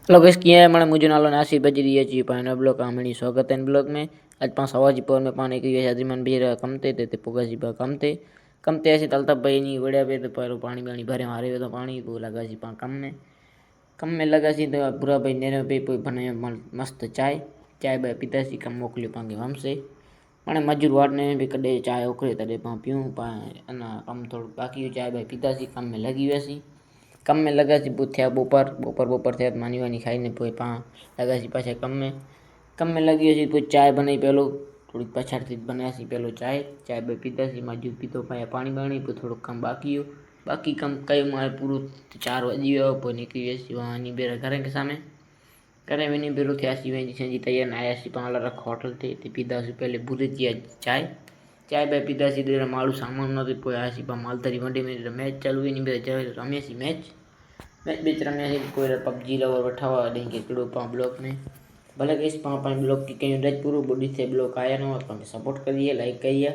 hello guys किया है मैंने मुझे नालो नासी बज रही है जी पाना ब्लॉग आमणी स्वागत है ब्लॉग में आज पांच सवाजी पर में पाने की है आदमी मन भी कमते ते पुगा जी बा कमते ऐसे तलता भाई नहीं बढ़िया पे तो पर पानी पानी भरे मारे तो पानी को लगा जी पा कम में लगा सी तो पूरा भाई नेरे पे बने मस्त चाय चाय भाई पिता सी कम मोकलियो पांगे हमसे माने मजूर वाड़ने भी कदे चाय ओकरे तड़े पा पीऊं पा अना कम थोड़ा बाकी चाय भाई पिता सी कम में लगी वैसी कम में लगा सी थे बोपर थे मानी वानी खाई ने पोई पा लगा सी पाछा कम में लगी सी पोई चाय बनाई पहलो थोड़ी पछाड़ बनाया सी पहलो चाय चाय बे पीता सी मजूर पीतो पाया पानी बाणी पोई थोड़ो कम बाकी कम कई मारे पूरो 4 बजी गयो पोई निकली सी वानी बेरा घर के सामने करे विनी बेरो थे आसी वे जी तैयार आया सी पाला रख होटल थे पीता सी पहले बुरे जी चाय चाय बे पीता सी देर मालू सामान न पोई आसी पा मालतरी वंडे में मैच चालू नहीं बे रमे सी मैच बीच रमे सी कोई पबजी लवर बैठावा देंगे किड़ो पा ब्लॉक में भले इस पा ब्लॉक की कहीं पूरा बॉडी से ब्लॉक आया ना सपोर्ट करिए लाइक करिए